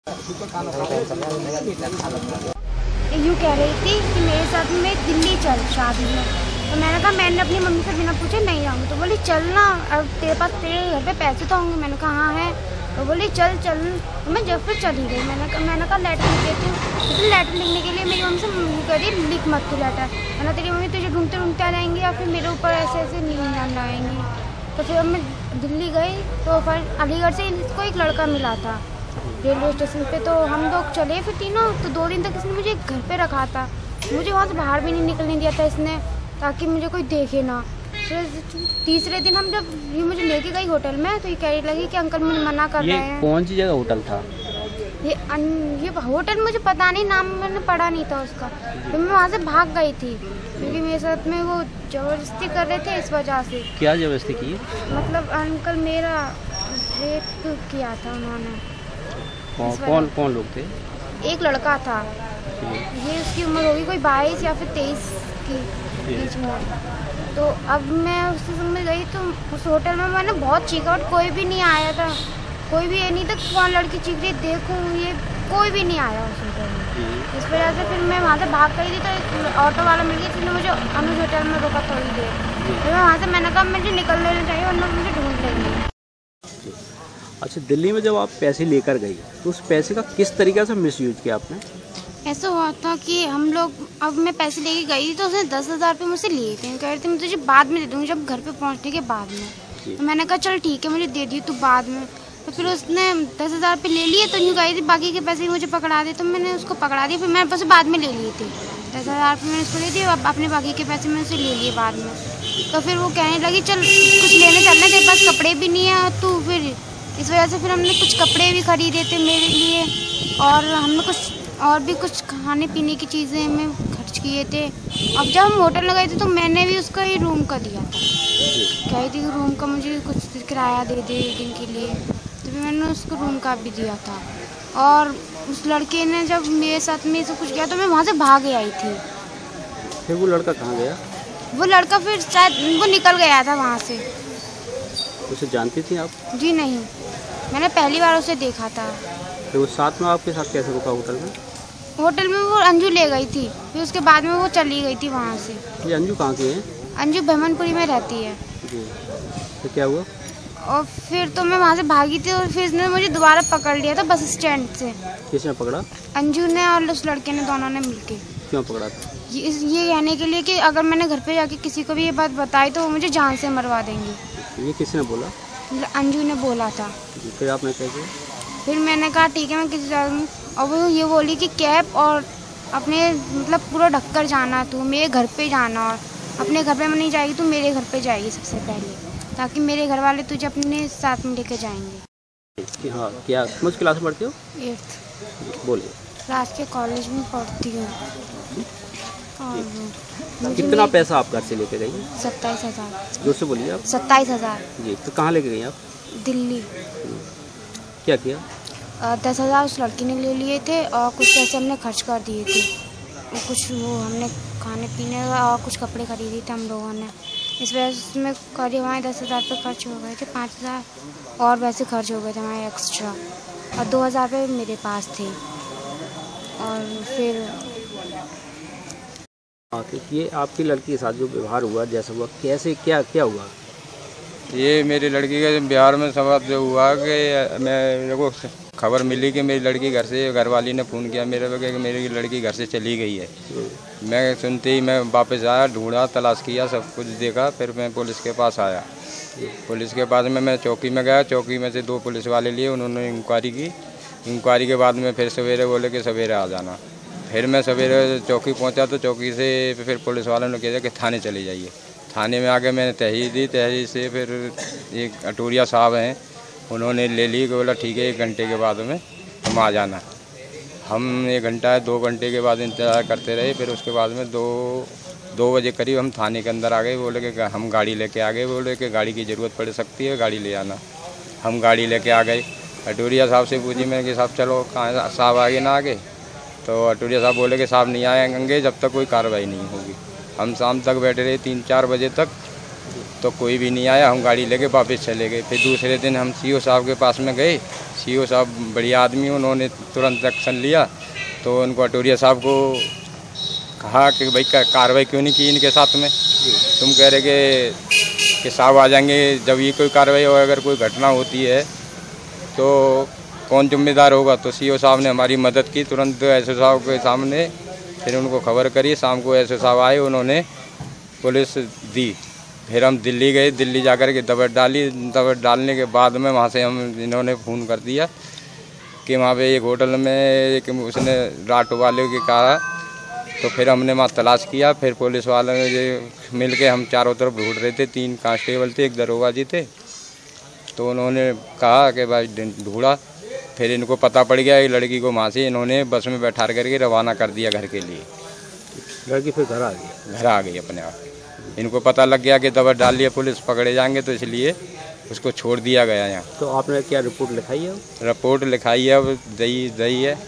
यूँ कह रही थी कि मेरे साथ में दिल्ली चल शादी में। तो मैंने कहा, मैंने अपनी मम्मी से बिना पूछे नहीं जाऊँगी। तो बोली चल ना, अब तेरे पास तेरे घर पे पैसे तो होंगे। मैंने कहा हाँ है। तो बोली चल चल। तो मैं जब फिर चली गई। मैंने कहा लेटर लिख देती हूँ। तो लेटर लिखने के लिए मेरी मम्मी से कह रही लिख मत तू लेटर, वरना तेरी मम्मी तुझे ढूंढते ढूंढते आ जाएंगी या फिर मेरे ऊपर ऐसे ऐसे नींद लगाएंगी। तो फिर मैं दिल्ली गई तो फिर अलीगढ़ से इसको एक लड़का मिला था रेलवे स्टेशन पे। तो हम लोग चले फिर तीनों। तो 2 दिन तक इसने मुझे घर पे रखा था। मुझे वहाँ से बाहर भी नहीं निकलने दिया था इसने, ताकि मुझे कोई देखे ना। फिर तीसरे दिन हम जब ये मुझे लेके गई होटल में, तो ये कह रही लगी कि अंकल मुझे मना कर रहे हैं। कौन सी जगह होटल था? ये होटल मुझे पता नहीं, नाम मैंने पढ़ा नहीं था उसका। तो मैं वहाँ से भाग गई थी क्योंकि मेरे साथ में वो ज़बरदस्ती कर रहे थे, इस वजह से। क्या ज़बरदस्ती की? मतलब अंकल मेरा रेप किया था उन्होंने। कौन लोग थे? एक लड़का था, ये उसकी उम्र होगी कोई 22 या फिर 23 की बीच में। तो अब मैं उसके संग में गई तो उस होटल में मैंने बहुत चीखा और कोई भी नहीं आया था। कोई भी ये नहीं था कौन लड़की चीख रही देखूँ, ये कोई भी नहीं आया उस होटल में। इस वजह से फिर मैं वहाँ से भाग गई थी। तो एक ऑटो वाला मिल गया जिसने मुझे अनुज होटल में रोका थोड़ी देर। फिर मैं वहाँ से मैंने कहा मुझे निकल लेना चाहिए वरना मुझे ढूंढ लेंगे। अच्छा, दिल्ली में जब आप पैसे लेकर गई तो उस पैसे का किस तरीके से मिसयूज किया आपने? ऐसा हुआ था कि हम लोग, अब मैं पैसे लेके गई तो उसने 10,000 रुपये मुझसे लिए थे। कह रहे थे मैं तुझे बाद में दे दूँगी, जब घर पे पहुँचने के बाद में। तो मैंने कहा चल ठीक है मुझे दे दी तू बाद में। तो फिर उसने 10,000 रुपये ले लिए। तो यूँ कही थी बाकी के पैसे मुझे पकड़ा दे। तो मैंने उसको पकड़ा दिया। फिर मेरे पैसे बाद में ले लिए थे 10,000 रुपये मैंने उसको ले दिए। अपने बाकी के पैसे मैंने उससे ले लिए बाद में। तो फिर वो कहने लगी चल कुछ लेने चलना, तेरे पास कपड़े भी नहीं है तू। फिर इस वजह से फिर हमने कुछ कपड़े भी खरीदे थे मेरे लिए और हमने कुछ खाने पीने की चीज़ें में खर्च किए थे। अब जब हम होटल लगाए थे तो मैंने भी उसका ही रूम का दिया था। कही थी कि रूम का मुझे कुछ किराया दे दे एक दिन के लिए। तो फिर मैंने उसको रूम का भी दिया था। और उस लड़के ने जब मेरे साथ में सब कुछ किया तो मैं वहाँ से भाग आई थी। फिर वो लड़का कहाँ गया? वो लड़का फिर शायद वो निकल गया था वहाँ से। उसे जानती थी आप? जी नहीं, मैंने पहली बार उसे देखा था। तो वो साथ में आपके साथ कैसे रुका होटल में? होटल में वो अंजू ले गई थी, फिर उसके बाद में वो चली गई थी वहाँ से। ये अंजू कहाँ की है? अंजू बेमनपुरी में रहती है। जी, तो क्या हुआ? और फिर तो मैं वहाँ से भागी थी और फिर इसने मुझे दोबारा पकड़ लिया था बस स्टैंड से। किसने पकड़ा? अंजू ने और उस लड़के ने, दोनों ने मिलके। क्यों पकड़ा था? ये कहने के लिए कि अगर मैंने घर पे जाके किसी को भी ये बात बताई तो वो मुझे जान से मरवा देंगे। ये किसने बोला? अंजू ने बोला था। फिर आपने क्या किया? फिर मैंने कहा ठीक है मैं किसी जाऊँगी। और वो ये बोली कि कैब और अपने मतलब पूरा ढककर जाना, तू मेरे घर पे जाना और अपने घर पे नहीं जाएगी, तू मेरे घर पे जाएगी सबसे पहले, ताकि मेरे घर वाले तुझे अपने साथ में लेकर जाएंगे। हाँ, क्या कौन सी क्लास में पढ़ती हो? 8th। बोलिए। राजकीय कॉलेज में पढ़ती हूँ। और कितना पैसा आप घर से लेके गई? 27,000। जोर से बोलिए आप। 27,000। जी, तो कहाँ लेके गई आप? दिल्ली। क्या किया? 10,000 उस लड़की ने ले लिए थे और कुछ पैसे हमने खर्च कर दिए थे। कुछ वो हमने खाने पीने और कुछ कपड़े खरीदे थे हम लोगों ने। इस वजह से उसमें करीब हमारे 10,000 रुपये खर्च हो गए थे। 5,000 और वैसे खर्च हो गए थे हमारे एक्स्ट्रा और 2,000 रुपये मेरे पास थे। और फिर ये आपकी लड़की के साथ जो व्यवहार हुआ, जैसा हुआ, कैसे क्या हुआ? ये मेरी लड़की के बिहार में सबक जो हुआ कि मेरे को खबर मिली कि मेरी लड़की घर से, घर वाली ने फ़ोन किया मेरे को कि मेरी लड़की घर से चली गई है। मैं सुनते ही मैं वापस आया, ढूंढा, तलाश किया, सब कुछ देखा। फिर मैं पुलिस के पास आया। पुलिस के पास में मैं चौकी में गया। चौकी में से 2 पुलिस वाले लिए, उन्होंने इंक्वायरी की। इंक्वायरी के बाद में फिर सवेरे बोले कि सवेरे आ जाना। फिर मैं सवेरे चौकी पहुंचा तो चौकी से फिर पुलिस वालों ने कहा कि थाने चले जाइए। थाने में आके मैंने तहरीर दी। तहरीर से फिर एक अटूरिया साहब हैं, उन्होंने ले ली कि बोला ठीक है 1 घंटे के बाद में हम आ जाना। हम 1 घंटा 2 घंटे के बाद इंतज़ार करते रहे। फिर उसके बाद में 2 बजे करीब हम थाने के अंदर आ गए। बोले कि हम गाड़ी लेके आ गए। बोले कि गाड़ी की ज़रूरत पड़ सकती है, गाड़ी ले आना। हम गाड़ी लेके आ गए। अटूरिया साहब से पूछी मैंने कि साहब चलो कहाँ साहब आगे ना आगे? तो अटूरिया साहब बोले कि साहब नहीं आएंगे जब तक कोई कार्रवाई नहीं होगी। हम शाम तक बैठे रहे 3-4 बजे तक, तो कोई भी नहीं आया। हम गाड़ी लेके वापस चले गए। फिर दूसरे दिन हम सीओ साहब के पास में गए। सीओ साहब बढ़िया आदमी, उन्होंने तुरंत एक्शन लिया। तो उनको अटोरिया साहब को कहा कि भाई कार्रवाई क्यों नहीं की इनके साथ में, तुम कह रहे कि साहब आ जाएंगे जब ये कोई कार्रवाई हो, अगर कोई घटना होती है तो कौन जिम्मेदार होगा। तो सीओ साहब ने हमारी मदद की तुरंत एसओ साहब के सामने, फिर उनको खबर करी। शाम को एसओ साहब आए, उन्होंने पुलिस दी। फिर हम दिल्ली गए, दिल्ली जाकर के दबिश डाली। दबिश डालने के बाद में वहाँ से हम इन्होंने फ़ोन कर दिया कि वहाँ पे एक होटल में एक उसने राट वाले के कहा। तो फिर हमने वहाँ तलाश किया। फिर पुलिस वालों ने मिल के हम चारों तरफ ढूंढ रहे थे। 3 कांस्टेबल थे, 1 दरोगा जी थे। तो उन्होंने कहा कि भाई ढूंढा। फिर इनको पता पड़ गया कि लड़की को वहाँ से इन्होंने बस में बैठा करके रवाना कर दिया घर के लिए। लड़की फिर घर आ गई? घर आ गई अपने आप। इनको पता लग गया कि दबिश डाल लिया, पुलिस पकड़े जाएंगे, तो इसलिए उसको छोड़ दिया गया यहाँ। तो आपने क्या रिपोर्ट लिखाई है? रिपोर्ट लिखाई है, अब दई है।